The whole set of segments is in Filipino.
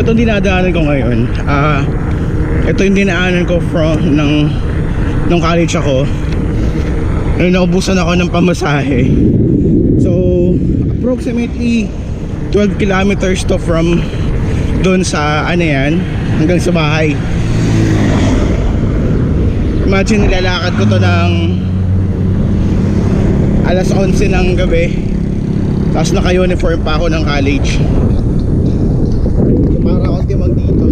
itong dinadaanan ko ngayon, ito yung dinaanan ko from nung college ako. Naubusan ako ng pamasahe. So approximately 12 kilometers to from doon sa ano yan, hanggang sa bahay. Imagine nilalakad ko to ng alas 11 ng gabi, tapos naka-uniform pa ako ng college. So para ako timag dito.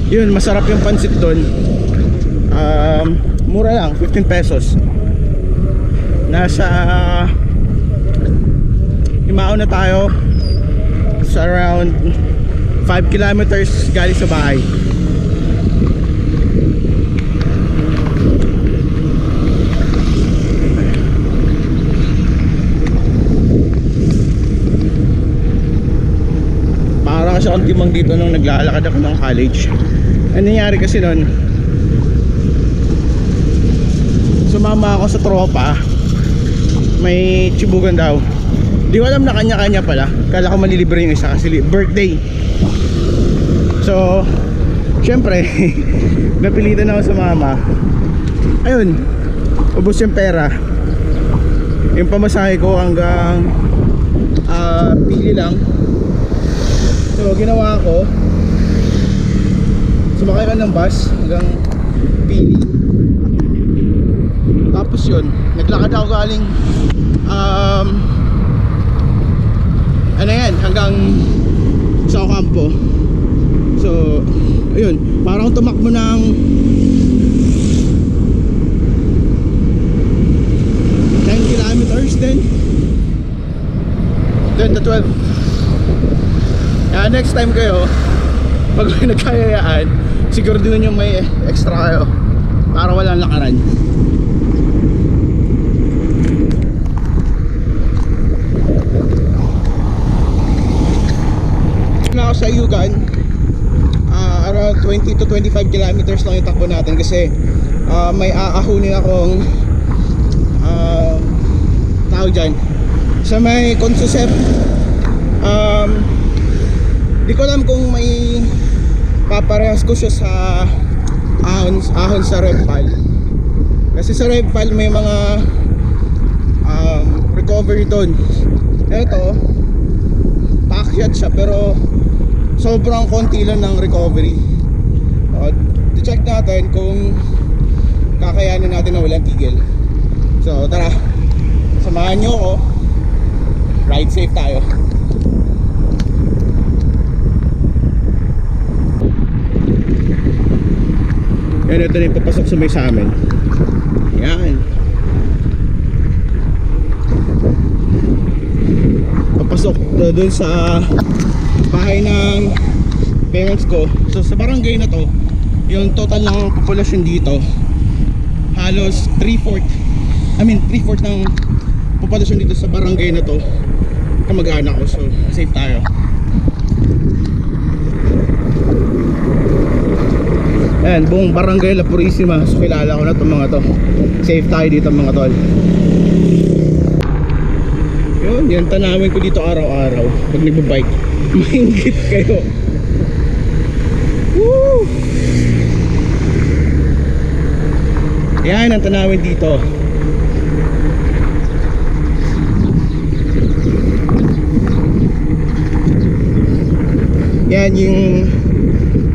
Yun, masarap yung pansit doon. Mura lang, 15 pesos. Nasa Himao na tayo. Sa around 5 kilometers galing sa bahay. Para kasi akong timang dito nung naglalakad ako ng college. Ano nangyari kasi nun, sumama ako sa tropa. May tsibugan daw. Di ko alam na kanya-kanya pala. Kala ko malilibre yung isa kasi birthday. So syempre napilitan ako sumama. Ayun, ubos yung pera. Yung pamasahe ko hanggang pili lang. So ginawa ko, sumakay ka ng bus hanggang Pili. Tapos yun, naglakad ako galing ano yan, hanggang sa Ocampo. So ayun, parang tumakbo ng 10 kilometers din. Then the 12. Next time kayo, pag may nagkayayaan, siguro din yung may extra kayo para walang lakaran. Na ako sa Yugan, around 20 to 25 kilometers lang yung takbo natin kasi may aahunin akong tawag dyan sa may Consusep. Di ko alam kung may paparehas ko siya sa ahon sa Repal. Kasi sa Repal may mga recovery doon. Eto, paakyat siya pero sobrang konti lang ng recovery. I-check natin kung kakayanin natin na walang tigil. So tara, samahan nyo ako. Ride safe tayo. Yan, ito na yung papasok sa may sa amin. Yan. Papasok doon sa bahay ng parents ko. So sa barangay na to, yung total ng populasyon dito halos 3/4 ng populasyon dito sa barangay na to kamag-anak ko. So safe tayo. Ayan, buong barangay La Purisima. So kilala ko na itong mga to. Safe tayo dito mga tol. Yun, yan tanawin ko dito araw-araw pag nagbabike. Maingit kayo. Woo! Yan ang tanawin dito. Yan yung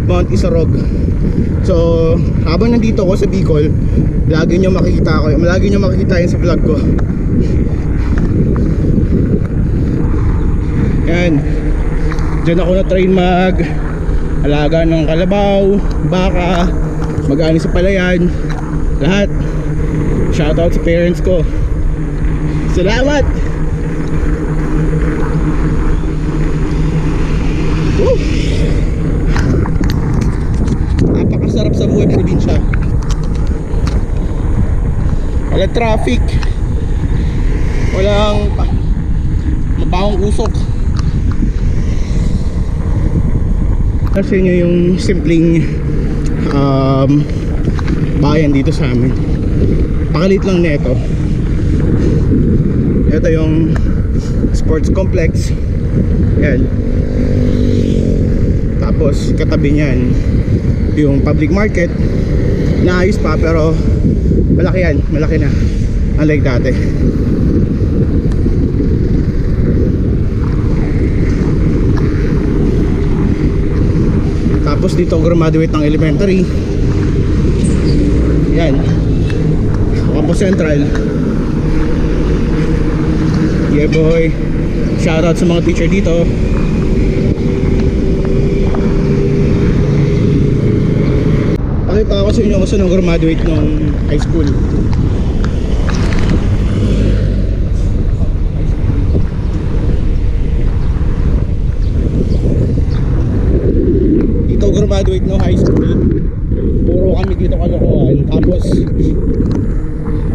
Mount Isarog. So habang nandito ako sa Bicol, lagi nyo makikita yan sa vlog ko. Yan, dyan ako na train mag alaga ng kalabaw, baka, mag-ani sa palayan, lahat. Shoutout sa parents ko. Salamat. Woo! Napakasarap sa buhay probinsya. Wala traffic, walang mabawang usok. Kasi nyo yung simpleng bayan dito sa amin. Pakalit lang nito. Ito yung sports complex. Yan. Tapos katabi niyan yung public market. Naayos pa pero malaki yan, malaki na. Unlike dati. Tapos dito graduate ng elementary. Yan. Campus Central. Yeah boy. Shoutout sa mga teacher dito. Pakita ko sa inyo kung saan graduate ng high school. Dito graduate ng high school. Puro kami dito kalokohan. Tapos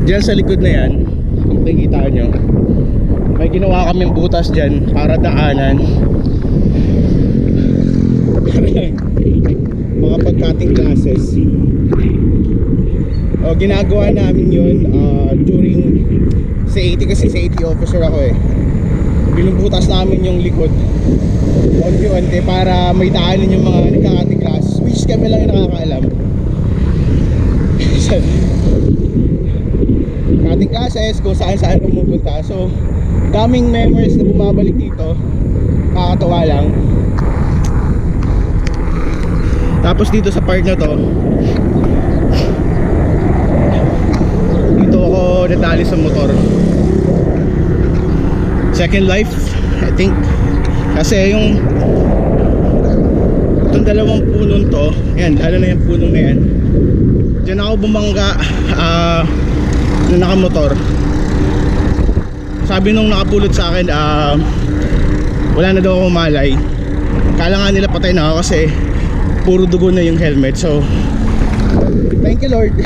diyan sa likod na yan, nakikita nyo, may ginawa kaming butas dyan para daanan. Mga pag-cutting classes. O, ginagawa namin yun during sa 80, kasi sa 80 officer ako eh. Binubutas namin yung likod onti-onti para may daanan yung mga nagka-cutting classes, which kami lang yung nakakaalam. Cutting classes kung saan pumupunta. So daming memories na bumabalik dito. Nakakatawa lang. Tapos dito sa part na to, dito ako nadali sa motor. Second life, I think. Kasi yung itong dalawang punong to, yan, lalo na yung punong na yan, diyan ako bumangga na nakamotor. Sabi nung nakapulot sa akin, wala na daw akong malay. Kala nga nila patay na ako kasi puro dugo na yung helmet. So thank you Lord.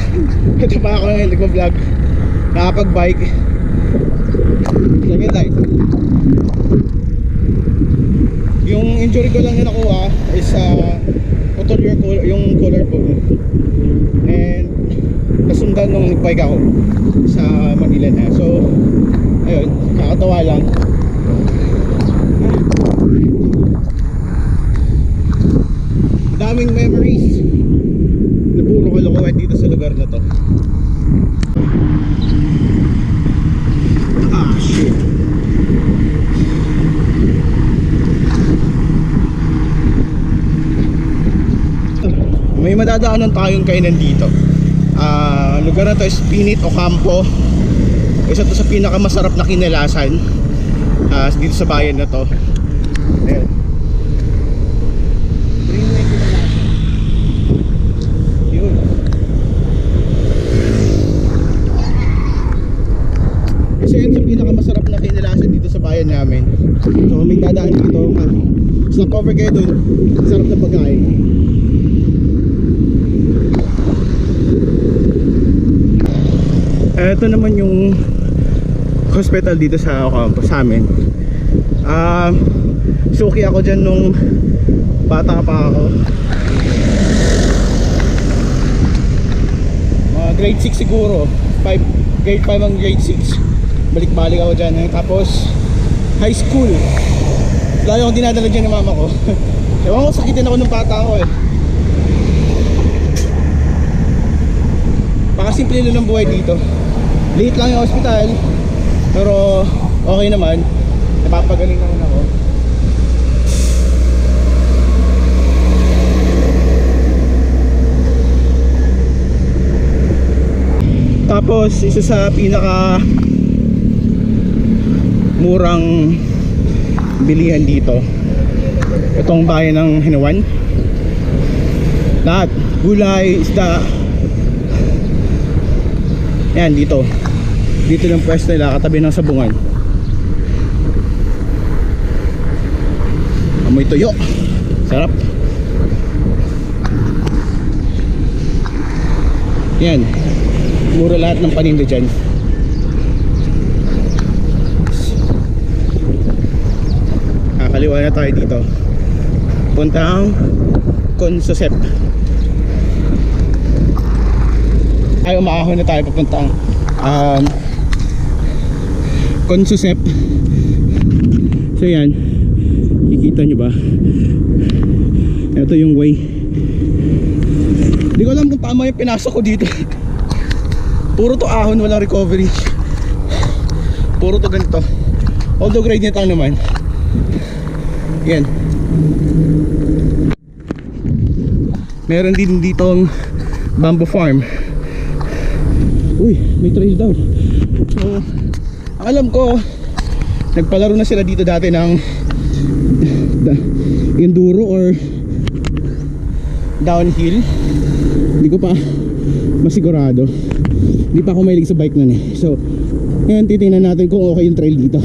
Ito pa ako ngayon nagpa-vlog, nakapag-bike. Second life. Yung injury ko lang na nakuha is putol yung collarbone. And nasundan nung nag-bike ako sa Manila na. So ayun, nakakatawa lang. Daming memories na puro kalokohan dito sa lugar na to. Ah shit. May madadaanan tayong kainan dito. Lugar na to is Pinit Ocampo. Isa to sa pinakamasarap na kinalasan dito sa bayan na to. Ayan. Yun. Isa yun sa pinakamasarap na kinalasan dito sa bayan namin. So may dadaan dito. Stop over kayo dun. Sarap na pagkain. Ito naman yung hospital dito sa Ocampo sa amin. Suki ako dyan nung bata pa ako. Grade 6 siguro. Grade 5 ang grade 6. Balik-balik ako dyan. Tapos high school, lalo akong dinadala dyan ng mama ko. Ewan ko, sakitin ako nung bata ako eh. Pakasimple lang ng buhay dito. Late lang yung hospital, pero okay naman. Napapagaling naman ako. Tapos isa sa pinaka murang bilihan dito, itong bayan ng Hinawan. Lahat, gulay, isda. Yan, dito ng pwesto nila, katabi ng sabungan. Amoy tuyo, sarap. Yan, mura lahat ng paninda dyan. Kakaliwa na tayo dito. puntang Consusep. Ay, umaahon na tayo papuntang Consusep. So yan, kikita nyo ba? Ito yung way. Hindi ko alam kung tama yung pinasok ko dito. Puro to ahon, walang recovery. Puro to ganito. Although grade nito naman. Yan. Meron din ditong bamboo farm. Uy, may trail daw. So, alam ko nagpalaro na sila dito dati ng enduro or downhill. Hindi ko pa masigurado. Hindi pa ako mahilig sa bike nun eh. So, ngayon titingnan natin kung okay yung trail dito.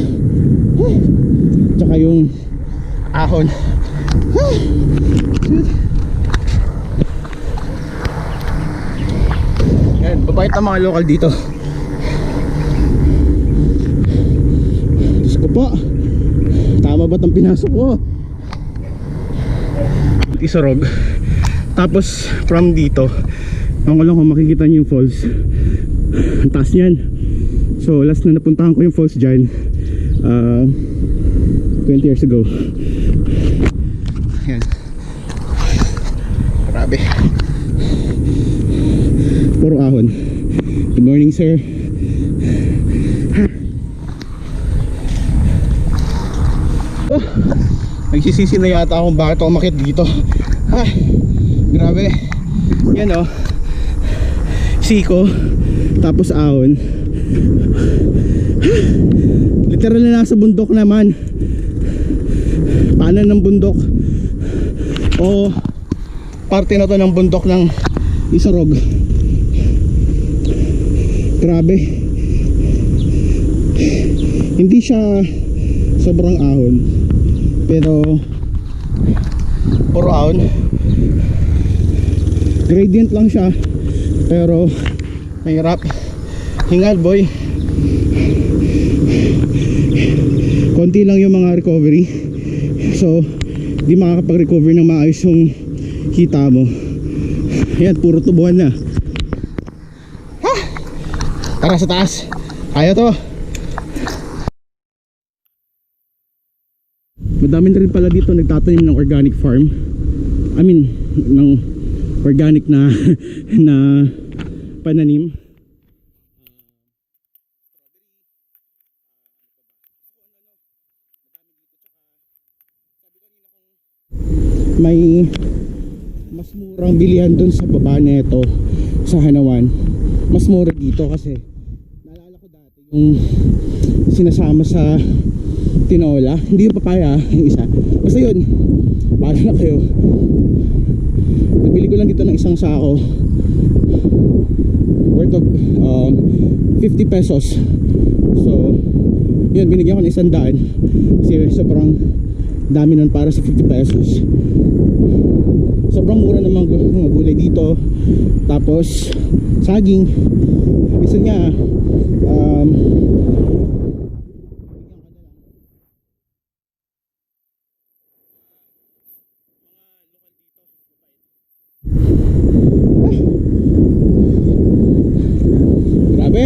Tsaka yung ahon. Yan, babait ang mga local dito. Diyos ko po, tama ba't ang pinasok ko? Isorog. Tapos from dito, ako lang kung makikita niyo yung falls. Ang taas niyan. So last na napuntahan ko yung falls dyan 20 years ago. Yan. Grabe. Puro ahon. Good morning, sir. Oh, nagsisisi na yata akong bakit ako umakyat dito. Grabe. Yan oh, siko, tapos ahon. Literal na nasa bundok naman. Paanan ng bundok o parte na to ng bundok ng Isorog. Grabe. Hindi siya sobrang ahon, pero puro ahon. Gradient lang siya, pero mahirap. Hingal boy. Konti lang yung mga recovery, so di makakapag-recover ng maayos yung hita mo. Yan, puro tubuhan na. Tara sa taas, kaya to. Madami na rin pala dito nagtatanim ng organic farm. I mean, ng organic na na pananim. May mas murang bilihan dun sa baba nito sa Hanawan. Mas mura dito kasi naalala ko dati yung sinasama sa tinola, hindi yung papaya, yung isa. Basta yun, bahala na kayo. Nabili ko lang dito ng isang sako worth of 50 pesos. So yun, binigyan ko ng 100 kasi sobrang dami nun para sa 50 pesos. Sobrang mura naman mga gulay dito. Tapos saging, isa nga grabe.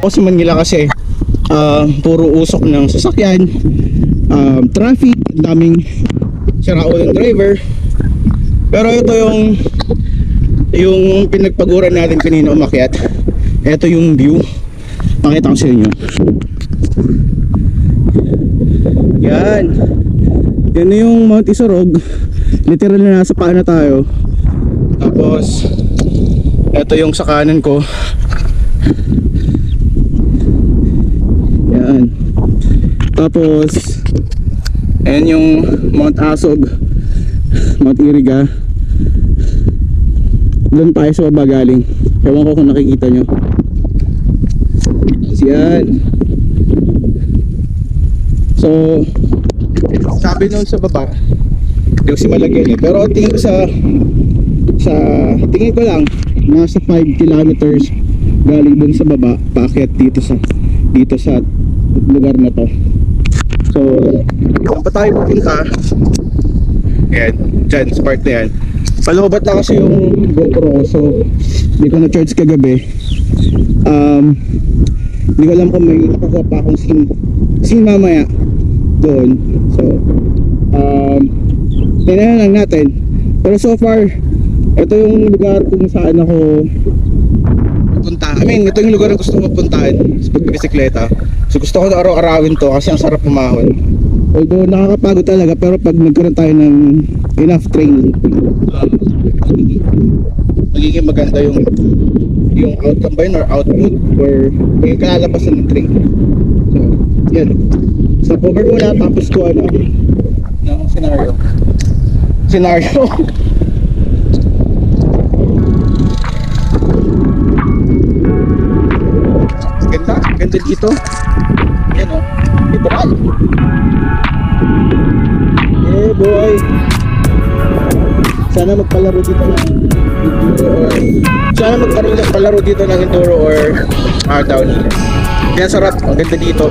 O sa Manila kasi puro usok ng sasakyan, traffic, daming siraulo ng driver. Pero ito yung pinagpaguran natin kanina umakyat. Ito yung view. Pakita ko sa inyo. Yan. Yan na yung Mount Isorog. Literal na nasa paa na tayo. Tapos ito yung sa kanan ko. Yan. Tapos ayan yung Mount Asog, Mount Iriga. Doon tayo sa baba galing. Ewan ko kung nakikita nyo. Yan. So sabi nun sa baba yung si Malagyan eh. Pero tingin ko sa tingin ko lang nasa 5 kilometers galing dun sa baba paakyat dito sa lugar na to. So saan pa tayo pupunta? Yan, dyan sa part na yan. Palobat na kasi yung GoPro ko, so hindi ko na charge kagabi. Hindi ko alam kung may nakukuha pa akong scene mamaya doon. So tingnan lang natin. Pero so far ito yung lugar kung saan ako pupunta. I mean, ito yung lugar na gusto ko puntahan sa pagbibisikleta. So gusto ko na araw-arawin to kasi ang sarap pumahon. Although nakakapagod talaga, pero pag nagkaroon tayo ng enough training, magiging maganda yung outcome ba yun or output or yung kalalabasan ng training. So yan, stop over muna tapos ko ano ng scenario ganda dito. Yan o, literal. Eh boy, sana magpalaro dito ng enduro or downhill. Kaya sarap, ang ganda dito.